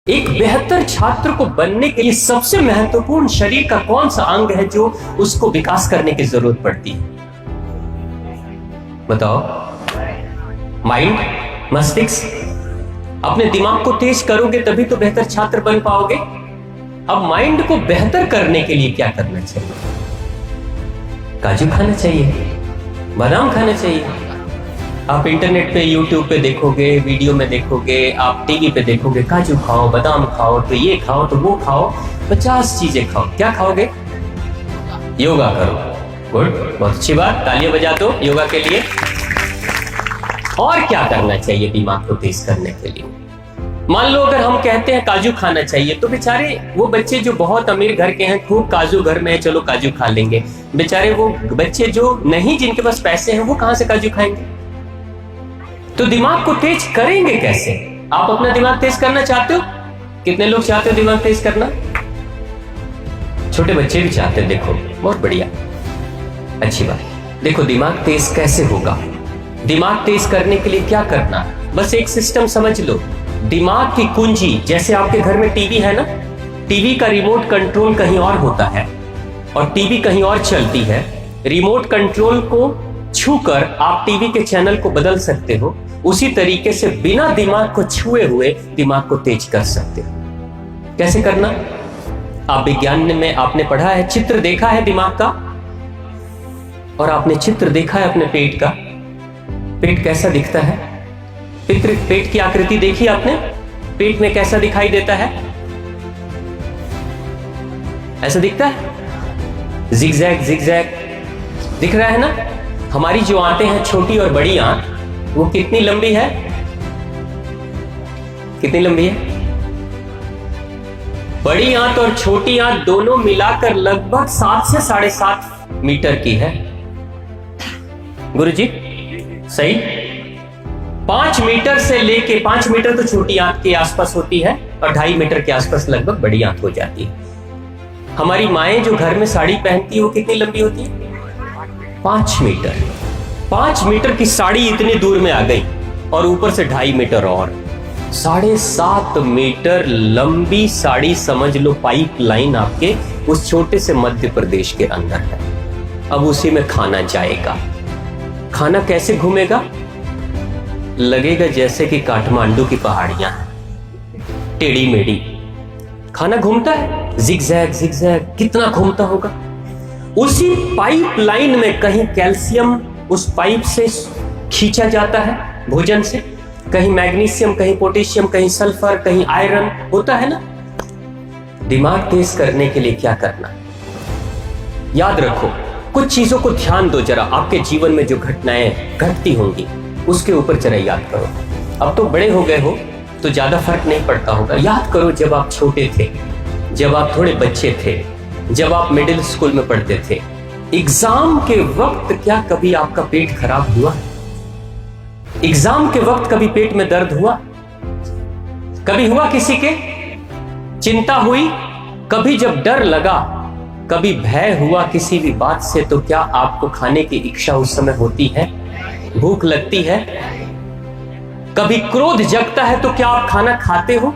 एक बेहतर छात्र को बनने के लिए सबसे महत्वपूर्ण शरीर का कौन सा अंग है जो उसको विकास करने की जरूरत पड़ती है? बताओ। माइंड, मस्तिष्क। अपने दिमाग को तेज करोगे तभी तो बेहतर छात्र बन पाओगे। अब माइंड को बेहतर करने के लिए क्या करना चाहिए? काजू खाना चाहिए, बादाम खाना चाहिए। आप इंटरनेट पे, यूट्यूब पे देखोगे, वीडियो में देखोगे, आप टीवी पे देखोगे, काजू खाओ, बादाम खाओ, तो ये खाओ, तो वो खाओ, 50 चीजें खाओ। क्या खाओगे? योगा करो। गुड, बहुत अच्छी बात, तालियां बजा दो योगा के लिए। और क्या करना चाहिए दिमाग को तेज करने के लिए? मान लो अगर हम कहते हैं काजू खाना चाहिए, तो बेचारे वो बच्चे जो बहुत अमीर घर के हैं, खूब काजू घर में है, चलो काजू खा लेंगे। बेचारे वो बच्चे जो नहीं, जिनके पास पैसे हैं, वो कहां से काजू खाएंगे? तो दिमाग को तेज करेंगे कैसे? आप अपना दिमाग तेज करना चाहते हो? कितने लोग चाहते हो दिमाग तेज करना? छोटे बच्चे भी चाहते हैं। देखो, बहुत बढ़िया, अच्छी बात। देखो, दिमाग तेज कैसे होगा? दिमाग तेज करने के लिए क्या करना? बस एक सिस्टम समझ लो। दिमाग की कुंजी, जैसे आपके घर में टीवी है ना, टीवी का रिमोट कंट्रोल कहीं और होता है और टीवी कहीं और चलती है। रिमोट कंट्रोल को छूकर आप टीवी के चैनल को बदल सकते हो। उसी तरीके से बिना दिमाग को छुए हुए दिमाग को तेज कर सकते हो। कैसे करना? आप विज्ञान में आपने पढ़ा है, चित्र देखा है दिमाग का, और आपने चित्र देखा है अपने पेट का। पेट कैसा दिखता है? पेट की आकृति देखी आपने? पेट में कैसा दिखाई देता है? ऐसा दिखता है, जिगजैग जिगजैग दिख रहा है ना। हमारी जो आंतें हैं, छोटी और बड़ी आंत, वो कितनी लंबी है? कितनी लंबी है? बड़ी आंत और छोटी आंत दोनों मिलाकर लगभग 7 से 7.5 मीटर की है। गुरुजी सही? 5 मीटर से लेके 5 मीटर तो छोटी आंत के आसपास होती है और 2.5 मीटर के आसपास लगभग बड़ी आंत हो जाती है। हमारी माएं जो घर में साड़ी पहनती है, वो कितनी लंबी होती है? 5 मीटर। 5 मीटर की साड़ी इतनी दूर में आ गई और ऊपर से 2.5 मीटर और 7.5 मीटर लंबी साड़ी, समझ लो पाइप लाइन आपके उस छोटे से मध्य प्रदेश के अंदर है। अब उसी में खाना जाएगा। खाना कैसे घूमेगा? लगेगा जैसे कि काठमांडू की पहाड़ियां हैं, टेढ़ी मेढ़ी। खाना घूमता है, जिगजैग जिगजैग, कितना घूमता होगा। उसी पाइप लाइन में कहीं कैल्शियम उस पाइप से खींचा जाता है भोजन से, कहीं मैग्नीशियम, कहीं पोटेशियम, कहीं सल्फर, कहीं आयरन होता है ना। दिमाग तेज करने के लिए क्या करना? याद रखो, कुछ चीजों को ध्यान दो जरा। आपके जीवन में जो घटनाएं घटती होंगी उसके ऊपर जरा याद करो। अब तो बड़े हो गए हो तो ज्यादा फर्क नहीं पड़ता होगा। याद करो, जब आप छोटे थे, जब आप थोड़े बच्चे थे, जब आप मिडिल स्कूल में पढ़ते थे, एग्जाम के वक्त क्या कभी आपका पेट खराब हुआ? एग्जाम के वक्त कभी पेट में दर्द हुआ? कभी हुआ किसी के? चिंता हुई? कभी जब डर लगा, कभी भय हुआ किसी भी बात से, तो क्या आपको खाने की इच्छा उस समय होती है? भूख लगती है? कभी क्रोध जगता है तो क्या आप खाना खाते हो?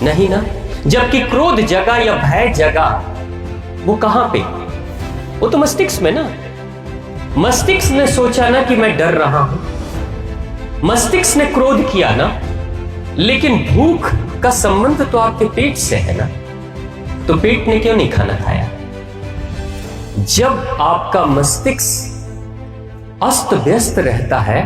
नहीं ना। जबकि क्रोध जगा या भय जगा, वो कहां पे? वो तो मस्तिष्क में ना। मस्तिष्क ने सोचा ना कि मैं डर रहा हूं, मस्तिष्क ने क्रोध किया ना। लेकिन भूख का संबंध तो आपके पेट से है ना, तो पेट ने क्यों नहीं खाना खाया? जब आपका मस्तिष्क अस्त व्यस्त रहता है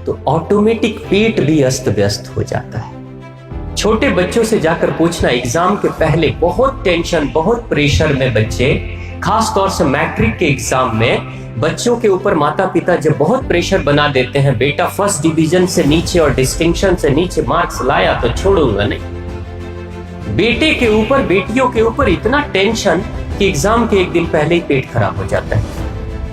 तो ऑटोमेटिक पेट भी अस्त व्यस्त हो जाता है। छोटे बच्चों से जाकर पूछना, एग्जाम के पहले बहुत टेंशन, बहुत प्रेशर में बच्चे, खास तौर से मैट्रिक के एग्जाम में बच्चों के ऊपर माता पिता जब बहुत प्रेशर बना देते हैं, बेटा फर्स्ट डिवीजन से नीचे और डिस्टिंक्शन से नीचे मार्क्स लाया तो छोड़ूंगा नहीं। बेटे के ऊपर, बेटियों के ऊपर इतना टेंशन कि एग्जाम के एक दिन पहले ही पेट खराब हो जाता है।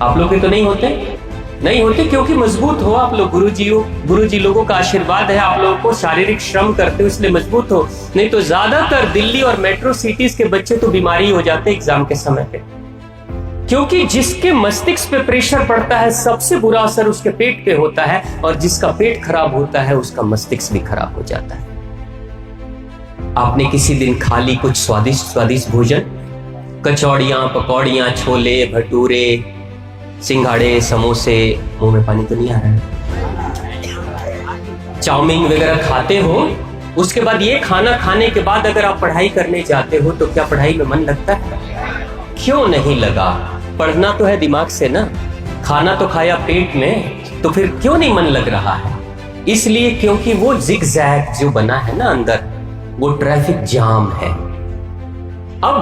आप लोग के तो नहीं होते? नहीं होते, क्योंकि मजबूत हो आप लोग। गुरुजी लोगों का आशीर्वाद है, आप लोगों को शारीरिक श्रम करते हो इसलिए मजबूत हो। नहीं तो ज्यादातर दिल्ली और मेट्रो सिटीज के बच्चे तो बीमारी हो जाते हैं एग्जाम के समय पे, क्योंकि जिसके मस्तिष्क पे प्रेशर पड़ता है सबसे बुरा असर उसके पेट पे होता है, और जिसका पेट खराब होता है उसका मस्तिष्क भी खराब हो जाता है। आपने किसी दिन खा ली कुछ स्वादिष्ट स्वादिष्ट भोजन, कचौड़ियाँ, पकौड़ियाँ, छोले भटूरे, सिंघाड़े, समोसे, मुंह में पानी तो नहीं आ रहा है, चाउमीन वगैरह खाते हो, उसके बाद ये खाना खाने के बाद अगर आप पढ़ाई करने जाते हो तो क्या पढ़ाई में मन लगता है? क्यों नहीं लगा? पढ़ना तो है दिमाग से ना, खाना तो खाया पेट में, तो फिर क्यों नहीं मन लग रहा है? इसलिए क्योंकि वो जिगजैग जो बना है ना अंदर, वो ट्रैफिक जाम है। अब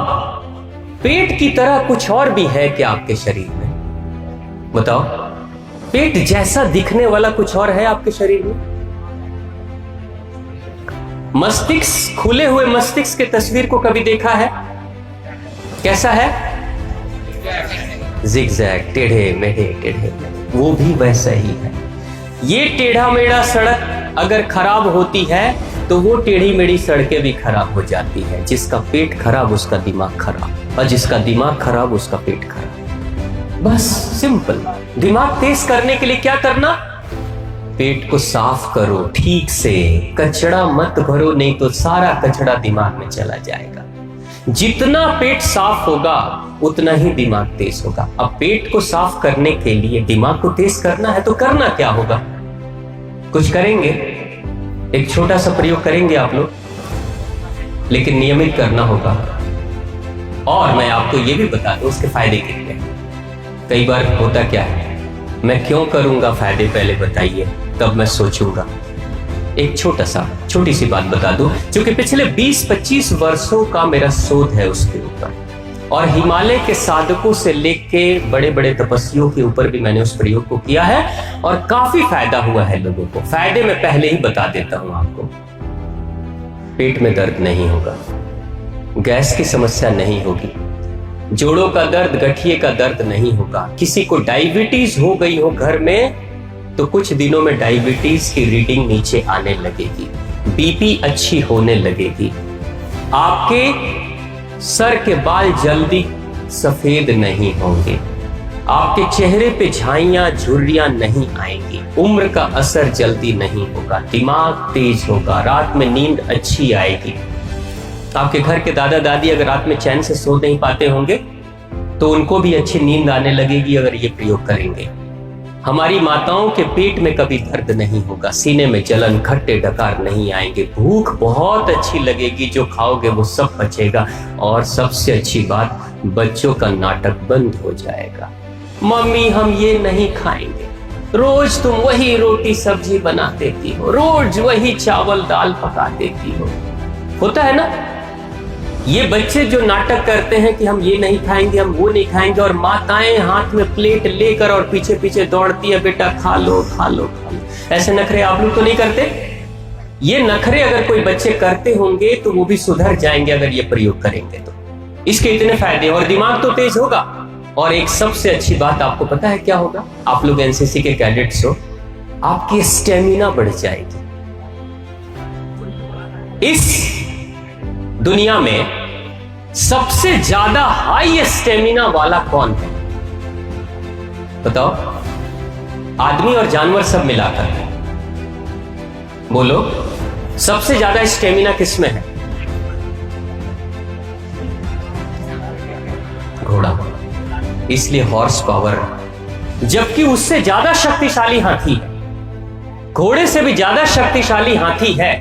पेट की तरह कुछ और भी है क्या आपके शरीर में? बताओ, पेट जैसा दिखने वाला कुछ और है आपके शरीर में? मस्तिष्क, खुले हुए मस्तिष्क के तस्वीर को कभी देखा है? कैसा है? जिगजैग, टेढ़े मेढ़े, टेढ़े मेढ़े, वो भी वैसा ही है। ये टेढ़ा मेढ़ा सड़क अगर खराब होती है तो वो टेढ़ी मेढ़ी सड़कें भी खराब हो जाती है। जिसका पेट खराब उसका दिमाग खराब, और जिसका दिमाग खराब उसका पेट खराब। बस सिंपल। दिमाग तेज करने के लिए क्या करना? पेट को साफ करो ठीक से, कचड़ा मत भरो, नहीं तो सारा कचड़ा दिमाग में चला जाएगा। जितना पेट साफ होगा उतना ही दिमाग तेज होगा। अब पेट को साफ करने के लिए दिमाग को तेज करना है तो करना क्या होगा? कुछ करेंगे, एक छोटा सा प्रयोग करेंगे आप लोग, लेकिन नियमित करना होगा। और मैं आपको यह भी बता दूं उसके फायदे कितने हैं। कई बार होता क्या है, मैं क्यों करूंगा, फायदे पहले बताइए तब मैं सोचूंगा। एक छोटी सी बात बता दूं, क्योंकि पिछले 20-25 वर्षों का मेरा शोध है उसके ऊपर, और हिमालय के साधकों से लेके बड़े बड़े तपस्वियों के ऊपर भी मैंने उस प्रयोग को किया है, और काफी फायदा हुआ है लोगों को। फायदे मैं पहले ही बता देता हूं आपको। पेट में दर्द नहीं होगा, गैस की समस्या नहीं होगी, जोड़ों का दर्द, गठिए का दर्द नहीं होगा। किसी को डायबिटीज हो गई हो घर में तो कुछ दिनों में डायबिटीज की रीडिंग नीचे आने लगेगी, बीपी अच्छी होने लगेगी, आपके सर के बाल जल्दी सफेद नहीं होंगे, आपके चेहरे पे झाइयां झुर्रियां नहीं आएंगी, उम्र का असर जल्दी नहीं होगा, दिमाग तेज होगा, रात में नींद अच्छी आएगी। आपके घर के दादा दादी अगर रात में चैन से सो नहीं पाते होंगे तो उनको भी अच्छी नींद आने लगेगी अगर ये प्रयोग करेंगे। हमारी माताओं के पेट में कभी दर्द नहीं होगा, सीने में जलन, खट्टे डकार नहीं आएंगे, भूख बहुत अच्छी लगेगी, जो खाओगे वो सब पचेगा, और सबसे अच्छी बात, बच्चों का नाटक बंद हो जाएगा। मम्मी हम ये नहीं खाएंगे, रोज तुम वही रोटी सब्जी बना देती हो, रोज वही चावल दाल पका देती हो। होता है ना, ये बच्चे जो नाटक करते हैं कि हम ये नहीं खाएंगे, हम वो नहीं खाएंगे, और माताएं हाथ में प्लेट लेकर और पीछे पीछे दौड़ती है, बेटा खा लो खा लो खा लो। ऐसे नखरे आप लोग तो नहीं करते? ये नखरे अगर कोई बच्चे करते होंगे तो वो भी सुधर जाएंगे अगर ये प्रयोग करेंगे तो। इसके इतने फायदे, और दिमाग तो तेज होगा। और एक सबसे अच्छी बात आपको पता है क्या होगा? आप लोग एनसीसी के कैडेट्स हो, आपकी स्टेमिना बढ़ जाएगी। इस दुनिया में सबसे ज्यादा हाई स्टेमिना वाला कौन है बताओ? आदमी और जानवर सब मिलाकर बोलो, सबसे ज्यादा स्टेमिना किसमें है? घोड़ा। इसलिए हॉर्स पावर, जबकि उससे ज्यादा शक्तिशाली हाथी है, घोड़े से भी ज्यादा शक्तिशाली हाथी है,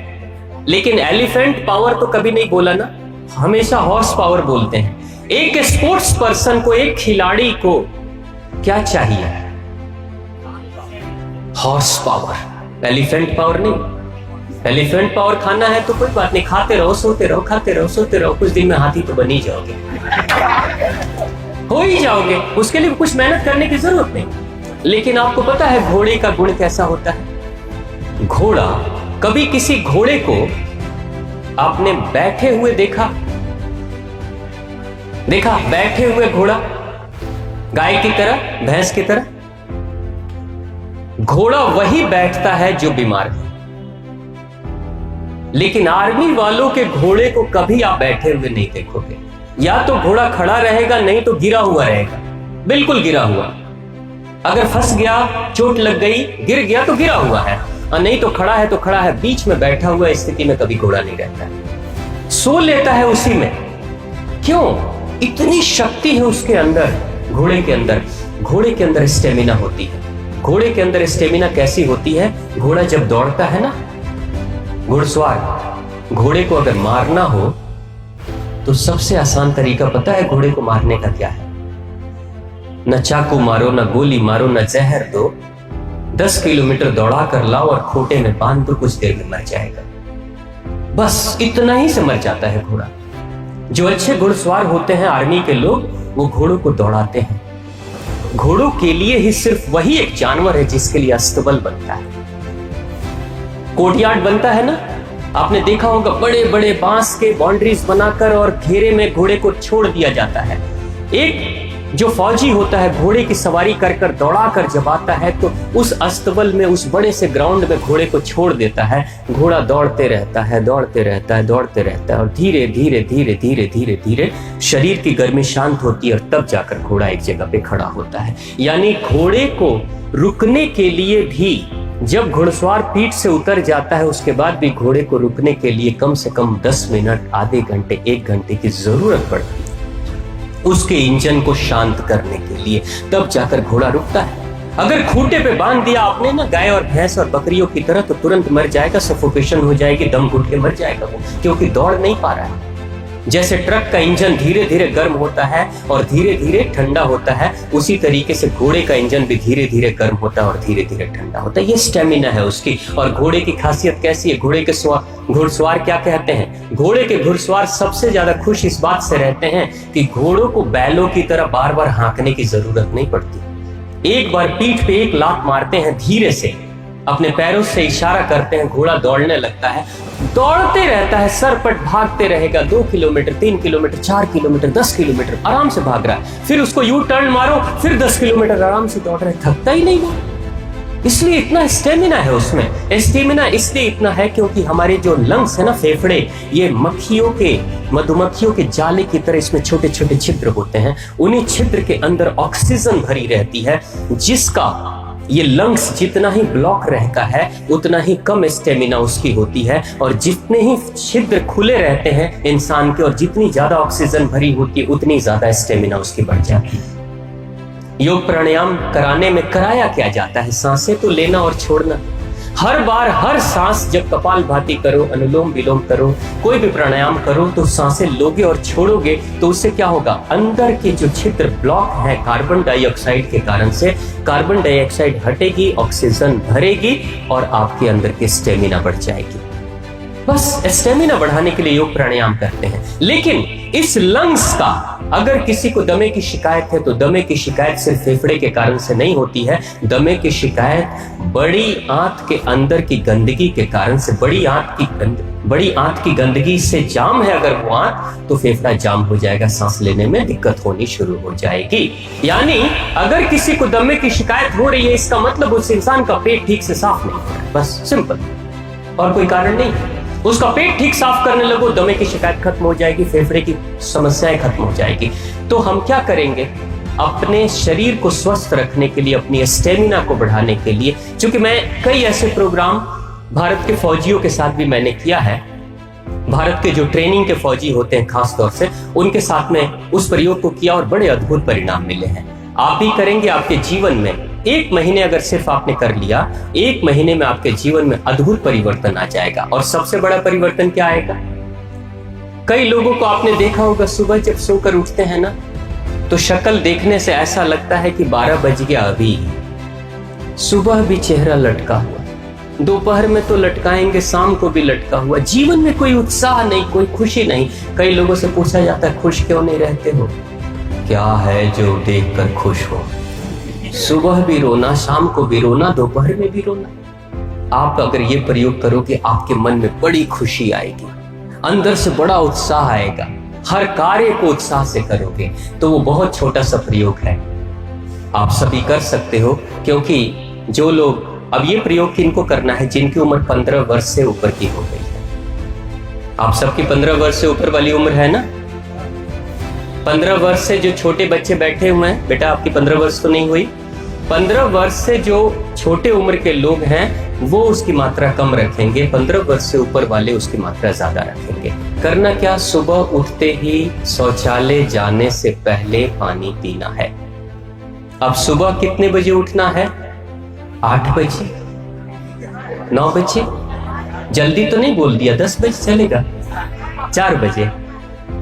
लेकिन एलिफेंट पावर तो कभी नहीं बोला ना, हमेशा हॉर्स पावर बोलते हैं। एक स्पोर्ट्स पर्सन को, एक खिलाड़ी को क्या चाहिए? हॉर्स पावर, एलिफेंट पावर नहीं। एलिफेंट पावर खाना है तो कोई बात नहीं, खाते रहो सोते रहो, खाते रहो सोते रहो, कुछ दिन में हाथी तो बन ही जाओगे, हो ही जाओगे, उसके लिए कुछ मेहनत करने की जरूरत नहीं। लेकिन आपको पता है घोड़े का गुण कैसा होता है? घोड़ा, कभी किसी घोड़े को आपने बैठे हुए देखा? बैठे हुए घोड़ा, गाय की तरह, भैंस की तरह? घोड़ा वही बैठता है जो बीमार है। लेकिन आर्मी वालों के घोड़े को कभी आप बैठे हुए नहीं देखोगे। या तो घोड़ा खड़ा रहेगा, नहीं तो गिरा हुआ रहेगा, बिल्कुल गिरा हुआ। अगर फंस गया, चोट लग गई, गिर गया तो गिरा हुआ है, और नहीं तो खड़ा है तो खड़ा है। बीच में बैठा हुआ स्थिति में कभी घोड़ा नहीं रहता है। सो लेता है उसी में। क्यों? इतनी शक्ति है उसके अंदर, घोड़े के अंदर। घोड़े के अंदर स्टेमिना होती है। घोड़े के अंदर स्टेमिना कैसी होती है? घोड़ा जब दौड़ता है ना, घुड़सवार, घोड़े को अगर मारना हो तो सबसे आसान तरीका पता है घोड़े को मारने का क्या है? न चाकू मारो, न गोली मारो, न जहर दो, 10 किलोमीटर दौड़ा कर लाओ और खूंटे में बांध दो, कुछ देर में मर जाएगा। बस इतना ही से मर जाता है घोड़ा। जो अच्छे घुड़सवार होते हैं आर्मी के लोग, वो घोड़ों को दौड़ाते हैं। घोड़ों के लिए ही सिर्फ वही एक जानवर है जिसके लिए अस्तबल बनता है, कोर्टयार्ड बनता है ना। आपने देखा होगा बड़े बड़े बांस के बाउंड्रीज बनाकर और घेरे में घोड़े को छोड़ दिया जाता है। एक जो फौजी होता है घोड़े की सवारी कर कर दौड़ा कर जब आता है तो उस अस्तबल में, उस बड़े से ग्राउंड में घोड़े को छोड़ देता है। घोड़ा दौड़ते रहता है, दौड़ते रहता है, दौड़ते रहता है और धीरे धीरे धीरे धीरे धीरे धीरे शरीर की गर्मी शांत होती है और तब जाकर घोड़ा एक जगह पे खड़ा होता है। यानी घोड़े को रुकने के लिए भी, जब घुड़सवार पीठ से उतर जाता है उसके बाद भी घोड़े को रुकने के लिए कम से कम 10 मिनट, आधे घंटे, 1 घंटे की जरूरत पड़ती है उसके इंजन को शांत करने के लिए। तब जाकर घोड़ा रुकता है। अगर खूंटे पे बांध दिया आपने ना गाय और भैंस और बकरियों की तरह, तो तुरंत मर जाएगा, सफोकेशन हो जाएगी, दम घुट के मर जाएगा वो, क्योंकि दौड़ नहीं पा रहा है। जैसे ट्रक का इंजन धीरे धीरे गर्म होता है और धीरे धीरे ठंडा होता है, उसी तरीके से घोड़े का इंजन भी धीरे धीरे गर्म होता है और धीरे धीरे ठंडा होता है। ये स्टेमिना है उसकी। और घोड़े की खासियत कैसी है? घोड़े के घुड़सवार क्या कहते हैं? घोड़े के घुड़सवार सबसे ज्यादा खुश इस बात से रहते हैं कि घोड़ों को बैलों की तरह बार बार हाँकने की जरूरत नहीं पड़ती। एक बार पीठ पे एक लात मारते हैं, धीरे से अपने पैरों से इशारा करते हैं, घोड़ा दौड़ने लगता है, दौड़ते रहता है, सरपट भागते रहेगा। 2 किलोमीटर, 3 किलोमीटर, 4 किलोमीटर, 10 किलोमीटर आराम से भाग रहा है। फिर उसको यू टर्न मारो, फिर 10 किलोमीटर आराम से दौड़ रहा है, थकता ही नहीं वो। इसलिए इतना स्टेमिना है उसमें। स्टेमिना इसलिए इतना है क्योंकि हमारे जो लंग्स है ना, फेफड़े, ये मधुमक्खियों के जाले की तरह इसमें छोटे छोटे छिद्र होते हैं। उन्हीं छिद्र के अंदर ऑक्सीजन भरी रहती है, जिसका ये लंग्स जितना ही ब्लॉक रहता है उतना ही कम स्टेमिना उसकी होती है। और जितने ही छिद्र खुले रहते हैं इंसान के और जितनी ज्यादा ऑक्सीजन भरी होती है उतनी ज्यादा स्टेमिना उसकी बढ़ जाती है। योग प्राणायाम कराने में कराया क्या जाता है? सांसें तो लेना और छोड़ना। हर बार हर सांस जब कपालभाति करो, अनुलोम विलोम करो, कोई भी प्राणायाम करो, तो सांसें लोगे और छोड़ोगे तो उससे क्या होगा? अंदर के जो छिद्र ब्लॉक है कार्बन डाइऑक्साइड के कारण से, कार्बन डाइऑक्साइड हटेगी, ऑक्सीजन भरेगी और आपके अंदर की स्टेमिना बढ़ जाएगी। बस स्टेमिना बढ़ाने के लिए योग प्राणायाम करते हैं। लेकिन इस लंग्स का, अगर किसी को दमे की शिकायत है तो दमे की शिकायत सिर्फ फेफड़े के कारण से नहीं होती है। दमे की शिकायत बड़ी आंत के अंदर की गंदगी के कारण से, बड़ी आंत की गंदगी से जाम है अगर वो आंत, तो फेफड़ा जाम हो जाएगा, सांस लेने में दिक्कत होनी शुरू हो जाएगी। यानी अगर किसी को दमे की शिकायत हो रही है, इसका मतलब उस इंसान का पेट ठीक से साफ नहीं हो रहा है। बस सिंपल, और कोई कारण नहीं। उसका पेट ठीक साफ करने लगो, दमे की शिकायत खत्म हो जाएगी, फेफड़े की समस्याएं खत्म हो जाएगी। तो हम क्या करेंगे? अपने शरीर को स्वस्थ रखने के लिए, अपनी स्टेमिना को बढ़ाने के लिए, क्योंकि मैं कई ऐसे प्रोग्राम भारत के फौजियों के साथ भी मैंने किया है। भारत के जो ट्रेनिंग के फौजी होते हैं खास तौर से, उनके साथ में उस प्रयोग को किया और बड़े अद्भुत परिणाम मिले हैं। आप भी करेंगे, आपके जीवन में 1 महीने अगर सिर्फ आपने कर लिया, 1 महीने में आपके जीवन में अद्भुत परिवर्तन आ जाएगा। और सबसे बड़ा परिवर्तन क्या आएगा? कई लोगों को आपने देखा होगा, सुबह जब सोकर उठते हैं ना, तो शक्ल देखने से ऐसा लगता है कि 12 बज गया अभी। सुबह भी चेहरा लटका हुआ, दोपहर में तो लटकाएंगे, शाम को भी लटका हुआ। जीवन में कोई उत्साह नहीं, कोई खुशी नहीं। कई लोगों से पूछा जाता है, खुश क्यों नहीं रहते हो? क्या है जो देखकर खुश हो? सुबह भी रोना, शाम को भी रोना, दोपहर में भी रोना। आप अगर ये प्रयोग करोगे, आपके मन में बड़ी खुशी आएगी, अंदर से बड़ा उत्साह आएगा, हर कार्य को उत्साह से करोगे। तो वो बहुत छोटा सा प्रयोग है, आप सभी कर सकते हो। क्योंकि जो लोग, अब ये प्रयोग किनको करना है? जिनकी उम्र 15 वर्ष से ऊपर की हो गई है। आप सबकी 15 वर्ष से ऊपर वाली उम्र है ना? 15 वर्ष से जो छोटे बच्चे बैठे हुए हैं, बेटा आपकी 15 वर्ष तो नहीं हुई। 15 वर्ष से जो छोटे उम्र के लोग हैं वो उसकी मात्रा कम रखेंगे, 15 वर्ष से ऊपर वाले उसकी मात्रा ज्यादा रखेंगे। करना क्या, सुबह उठते ही शौचालय जाने से पहले पानी पीना है। अब सुबह कितने बजे उठना है? 8 बजे, 9 बजे, जल्दी तो नहीं बोल दिया, 10 बजे चलेगा, 4 बजे,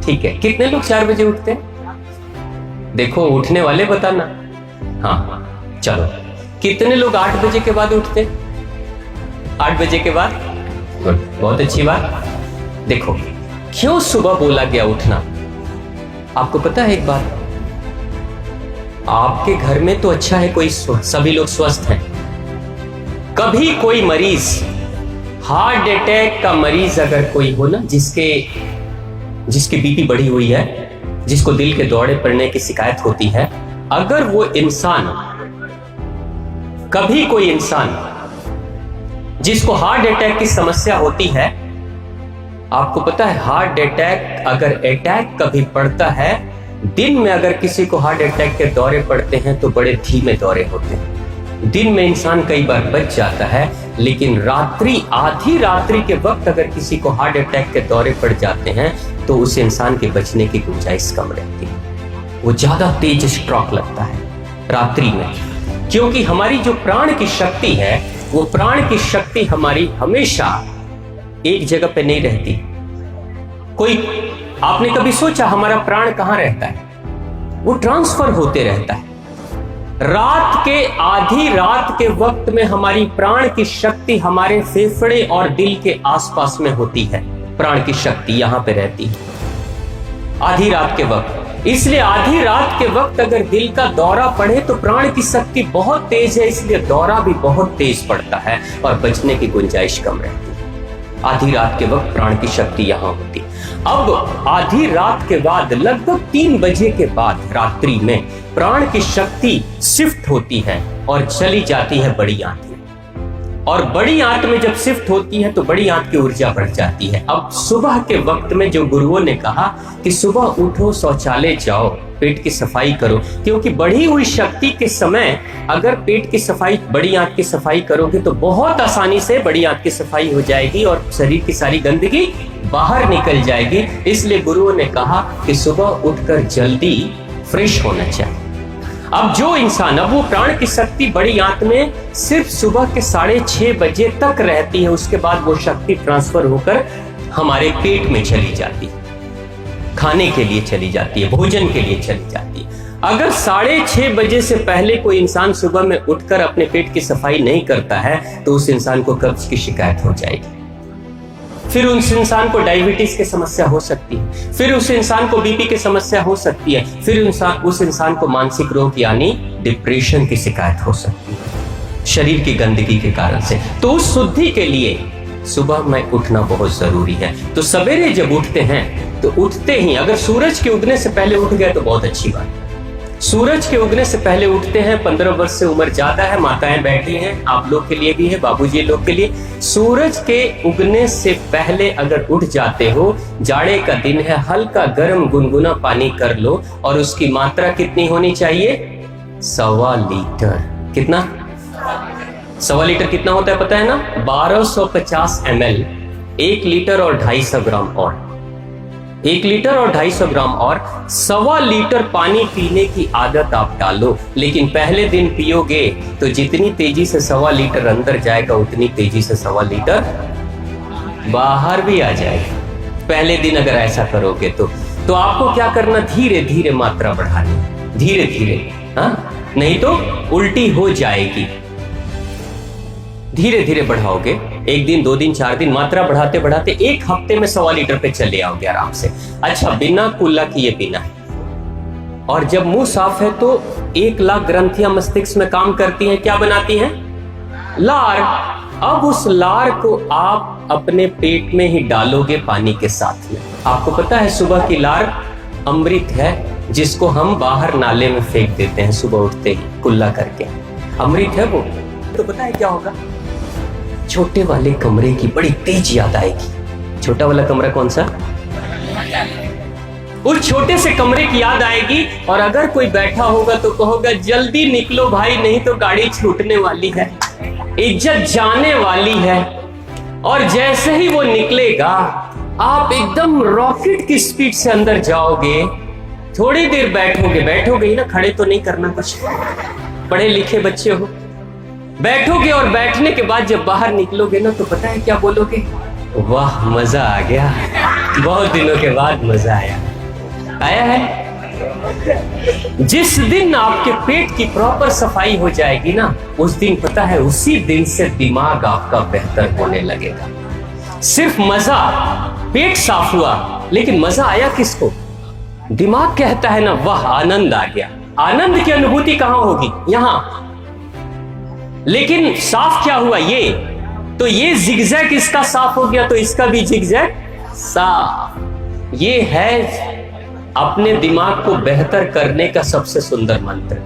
ठीक है। कितने लोग 4 बजे उठते हैं? देखो उठने वाले बताना। हाँ चलो, कितने लोग 8 बजे के बाद उठते? 8 बजे के बाद, गुड, बहुत अच्छी बात। देखो क्यों सुबह बोला गया उठना, आपको पता है एक बात? आपके घर में तो अच्छा है, कोई सभी लोग स्वस्थ हैं। कभी कोई मरीज, हार्ट अटैक का मरीज अगर कोई हो ना, जिसकी बीपी बढ़ी हुई है, जिसको दिल के दौरे पड़ने की शिकायत होती है, अगर वो इंसान, कभी कोई इंसान जिसको हार्ट अटैक की समस्या होती है, आपको पता है हार्ट अटैक अगर अटैक कभी पड़ता है, दिन में अगर किसी को हार्ट अटैक के दौरे पड़ते हैं तो बड़े धीमे दौरे होते हैं। दिन में इंसान कई बार बच जाता है, लेकिन रात्रि, आधी रात्रि के वक्त अगर किसी को हार्ट अटैक के दौरे पड़ जाते हैं तो उस इंसान के बचने की गुंजाइश कम रहती है। वो ज्यादा तेज स्ट्रोक लगता है रात्रि में, क्योंकि हमारी जो प्राण की शक्ति है, वो प्राण की शक्ति हमारी हमेशा एक जगह पे नहीं रहती। कोई, आपने कभी सोचा हमारा प्राण कहां रहता है? वो ट्रांसफर होते रहता है। रात के, आधी रात के वक्त में हमारी प्राण की शक्ति हमारे फेफड़े और दिल के आसपास में होती है। प्राण की शक्ति यहां पे रहती है आधी रात के वक्त। इसलिए आधी रात के वक्त अगर दिल का दौरा पड़े तो प्राण की शक्ति बहुत तेज है, इसलिए दौरा भी बहुत तेज पड़ता है और बचने की गुंजाइश कम रहती है। आधी रात के वक्त प्राण की शक्ति यहां होती। अब आधी रात के बाद लगभग 3 बजे के बाद रात्रि में प्राण की शक्ति शिफ्ट होती है और चली जाती है बड़ी आंत में। और बड़ी आंत में जब शिफ्ट होती है तो बड़ी आंत की ऊर्जा बढ़ जाती है। अब सुबह के वक्त में जो गुरुओं ने कहा कि सुबह उठो, शौचालय जाओ, पेट की सफाई करो, क्योंकि बढ़ी हुई शक्ति के समय अगर पेट की सफाई, बड़ी आंत की सफाई करोगे तो बहुत आसानी से बड़ी आंत की सफाई हो जाएगी और शरीर की सारी गंदगी बाहर निकल जाएगी। इसलिए गुरुओं ने कहा कि सुबह उठकर जल्दी फ्रेश होना चाहिए। अब जो इंसान, अब वो प्राण की शक्ति बड़ी आंत में सिर्फ सुबह के 6:30 बजे तक रहती है, उसके बाद वो शक्ति ट्रांसफर होकर हमारे पेट में चली जाती है, खाने के लिए चली जाती है, भोजन के लिए चली जाती है। अगर 6:30 बजे से पहले कोई इंसान सुबह में उठकर अपने पेट की सफाई नहीं करता है तो उस इंसान को कब्ज की शिकायत हो जाएगी, फिर उस इंसान को डायबिटीज की समस्या हो सकती है, फिर उस इंसान को बीपी की समस्या हो सकती है, फिर उस इंसान को मानसिक रोग यानी डिप्रेशन की शिकायत हो सकती है शरीर की गंदगी के कारण से। तो उस शुद्धि के लिए सुबह में उठना बहुत जरूरी है। तो सवेरे जब उठते हैं तो उठते ही अगर सूरज के उगने से पहले उठ गए तो बहुत अच्छी बात है। सूरज के उगने से पहले उठते हैं, 15 वर्ष से उम्र ज्यादा है, माताएं बैठी हैं, आप लोग के लिए भी है, बाबूजी लोग के लिए, सूरज के उगने से पहले अगर उठ जाते हो, जाड़े का दिन है, हल्का गर्म गुनगुना पानी कर लो और उसकी मात्रा कितनी होनी चाहिए? 1.25 लीटर। कितना? 1.25 लीटर कितना होता है पता है ना? 1250 ml, 1 लीटर और 250 ग्राम और 1 लीटर और 250 ग्राम और 1.25 लीटर पानी पीने की आदत आप डालो। लेकिन पहले दिन पियोगे तो जितनी तेजी से 1.25 लीटर अंदर जाएगा उतनी तेजी से 1.25 लीटर बाहर भी आ जाएगा। पहले दिन अगर ऐसा करोगे तो आपको क्या करना, धीरे धीरे मात्रा बढ़ानी, धीरे धीरे, हाँ, नहीं तो उल्टी हो जाएगी। धीरे धीरे बढ़ाओगे, 1 दिन 2 दिन 4 दिन, मात्रा बढ़ाते बढ़ाते 1 हफ्ते में 1.25 लीटर पे चले आओगे आराम से। अच्छा, बिना कुल्ला किए पीना है। और जब मुंह साफ है तो 1 लाख ग्रंथियां मस्तिष्क में काम करती हैं, क्या बनाती हैं? लार। अब उस लार को आप अपने पेट में ही डालोगे पानी के साथ में। आपको पता है सुबह की लार अमृत है, जिसको हम बाहर नाले में फेंक देते हैं सुबह उठते ही कुल्ला करके, अमृत है वो। तो पता है क्या होगा? छोटे वाले कमरे की बड़ी तेज याद आएगी। छोटा वाला कमरा कौन सा? उस छोटे से कमरे की याद आएगी। और अगर कोई बैठा होगा तो कहोगा जल्दी निकलो भाई, नहीं तो गाड़ी छूटने वाली है, इज्जत जाने वाली है। और जैसे ही वो निकलेगा आप एकदम रॉकेट की स्पीड से अंदर जाओगे, थोड़ी देर बैठोगे ही ना, खड़े तो नहीं करना कुछ, पढ़े लिखे बच्चे हो, बैठोगे और बैठने के बाद जब बाहर निकलोगे ना तो पता है क्या बोलोगे? वाह मजा आ गया, बहुत दिनों के बाद मजा आया है। जिस दिन आपके पेट की प्रॉपर सफाई हो जाएगी ना, उस दिन पता है उसी दिन से दिमाग आपका बेहतर होने लगेगा। सिर्फ मजा, पेट साफ हुआ लेकिन मजा आया किसको? दिमाग कहता है ना वाह आनंद आ गया। आनंद की अनुभूति कहां होगी? यहां। लेकिन साफ क्या हुआ? ये तो ये जिगजैग इसका साफ हो गया तो इसका भी जिगजैग साफ। ये है अपने दिमाग को बेहतर करने का सबसे सुंदर मंत्र।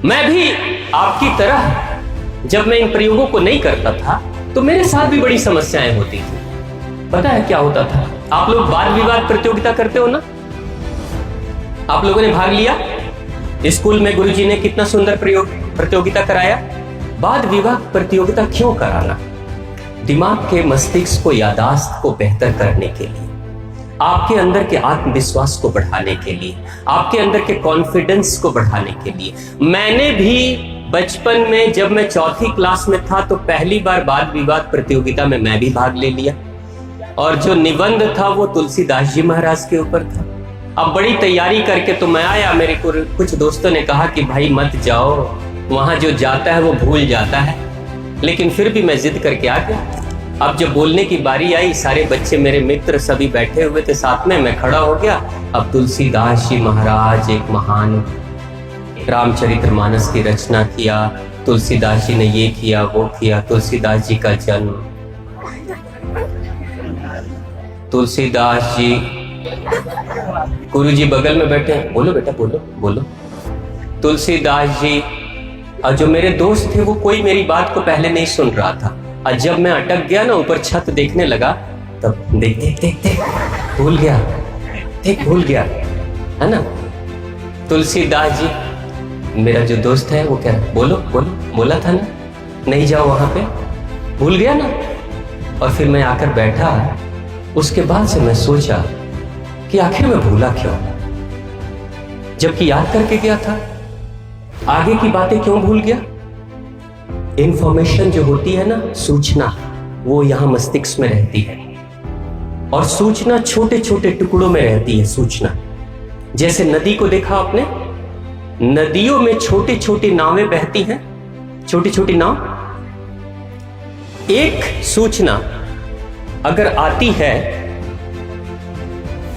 मैं भी आपकी तरह जब मैं इन प्रयोगों को नहीं करता था तो मेरे साथ भी बड़ी समस्याएं होती थी। पता है क्या होता था? आप लोग वाद विवाद प्रतियोगिता करते हो ना? आप लोगों ने भाग लिया स्कूल में, गुरुजी ने कितना सुंदर प्रतियोगिता कराया। वाद विवाद प्रतियोगिता क्यों कराना? दिमाग के मस्तिष्क को, यादाश्त को बेहतर करने के लिए, आपके अंदर के आत्मविश्वास को बढ़ाने के लिए, आपके अंदर के कॉन्फिडेंस को बढ़ाने के लिए। मैंने भी बचपन में जब मैं चौथी क्लास में था तो पहली बार वाद विवाद प्रतियोगिता में मैं भी भाग ले लिया, और जो निबंध था वो तुलसीदास जी महाराज के ऊपर था। अब बड़ी तैयारी करके तो मैं आया, मेरे को कुछ दोस्तों ने कहा कि भाई मत जाओ, वहां जो जाता है वो भूल जाता है, लेकिन फिर भी मैं जिद करके आ गया। अब जब बोलने की बारी आई, सारे बच्चे मेरे मित्र सभी बैठे हुए थे साथ में, मैं खड़ा हो गया। अब तुलसीदास जी महाराज एक महान रामचरितमानस की रचना किया, तुलसीदास जी ने ये किया वो किया, तुलसीदास जी का जन्म, तुलसीदास जी, गुरुजी बगल में बैठे हैं, बोलो बेटा बोलो बोलो, तुलसीदास जी। और जो मेरे दोस्त थे वो कोई मेरी बात को पहले नहीं सुन रहा था, और जब मैं अटक गया ना, ऊपर छत देखने लगा, तब देख देख देख देख भूल गया, देख भूल गया, है ना। तुलसीदास जी, मेरा जो दोस्त है वो कह रहा बोलो बोलो, बोला था ना नहीं जाओ वहां पे, भूल गया ना। और फिर मैं आकर बैठा, उसके बाद से मैं सोचा कि आखिर मैं भूला क्यों, जबकि याद करके गया था। आगे की बातें क्यों भूल गया? इंफॉर्मेशन जो होती है ना, सूचना, वो यहां मस्तिष्क में रहती है, और सूचना छोटे छोटे टुकड़ों में रहती है। सूचना जैसे नदी को देखा आपने, नदियों में छोटी छोटी नावें बहती हैं, छोटी छोटी नाव। एक सूचना अगर आती है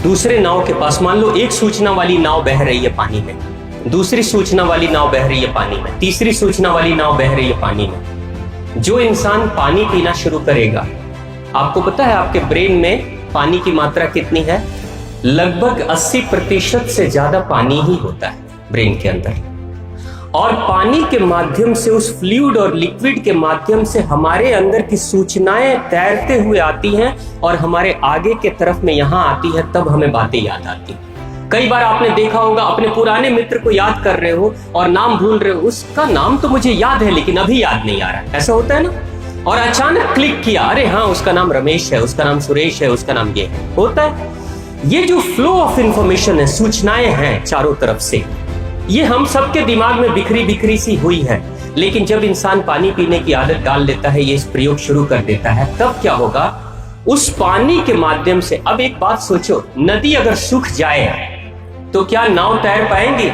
दूसरे नाव के पास, मान लो एक सूचना वाली नाव बह रही है पानी में, दूसरी सूचना वाली नाव बह रही है पानी में, तीसरी सूचना वाली नाव बह रही है पानी में। जो इंसान पानी पीना शुरू करेगा, आपको पता है आपके ब्रेन में पानी की मात्रा कितनी है? लगभग 80% से ज्यादा पानी ही होता है ब्रेन के अंदर, और पानी के माध्यम से, उस फ्लूइड और लिक्विड के माध्यम से हमारे अंदर की सूचनाएं तैरते हुए आती हैं और हमारे आगे के तरफ में यहां आती है, तब हमें बातें याद आती। कई बार आपने देखा होगा, अपने पुराने मित्र को याद कर रहे हो और नाम भूल रहे हो, उसका नाम तो मुझे याद है लेकिन अभी याद नहीं आ रहा है, ऐसा होता है ना। और अचानक क्लिक किया, अरे हाँ उसका नाम रमेश है, उसका नाम सुरेश है, उसका नाम ये है, होता है। ये जो फ्लो ऑफ इंफॉर्मेशन है, सूचनाएं हैं चारों तरफ से, ये हम सबके दिमाग में बिखरी बिखरी सी हुई है, लेकिन जब इंसान पानी पीने की आदत डाल लेता है, ये इस प्रयोग शुरू कर देता है, तब क्या होगा? उस पानी के माध्यम से, अब एक बात सोचो, नदी अगर सूख जाए तो क्या नाव तैर पाएंगी?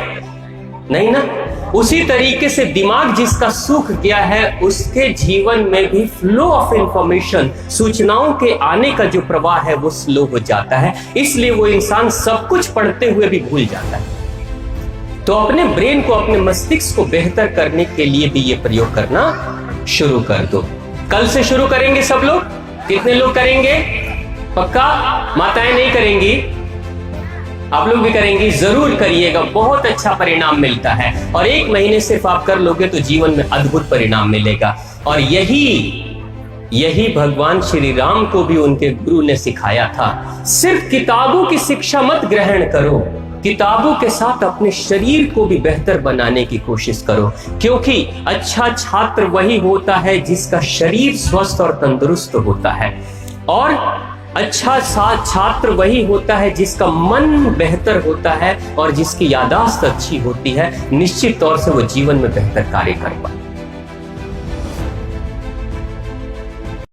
नहीं ना। उसी तरीके से दिमाग जिसका सूख गया है, उसके जीवन में भी फ्लो ऑफ इंफॉर्मेशन, सूचनाओं के आने का जो प्रवाह है वो स्लो हो जाता है, इसलिए वो इंसान सब कुछ पढ़ते हुए भी भूल जाता है। तो अपने ब्रेन को, अपने मस्तिष्क को बेहतर करने के लिए भी ये प्रयोग करना शुरू कर दो। कल से शुरू करेंगे सब लोग? कितने लोग करेंगे? पक्का? माताएं नहीं करेंगी, आप लोग भी करेंगी? जरूर करिएगा, बहुत अच्छा परिणाम मिलता है, और 1 महीने सिर्फ आप कर लोगे तो जीवन में अद्भुत परिणाम मिलेगा। और यही भगवान श्री राम को भी उनके गुरु ने सिखाया था। सिर्फ किताबों की शिक्षा मत ग्रहण करो, किताबों के साथ अपने शरीर को भी बेहतर बनाने की कोशिश करो, क्योंकि अच्छा छात्र वही होता है जिसका शरीर स्वस्थ और तंदुरुस्त होता है। और अच्छा छात्र वही होता है जिसका मन बेहतर होता है और जिसकी याददाश्त अच्छी होती है, निश्चित तौर से वो जीवन में बेहतर कार्य कर पाए।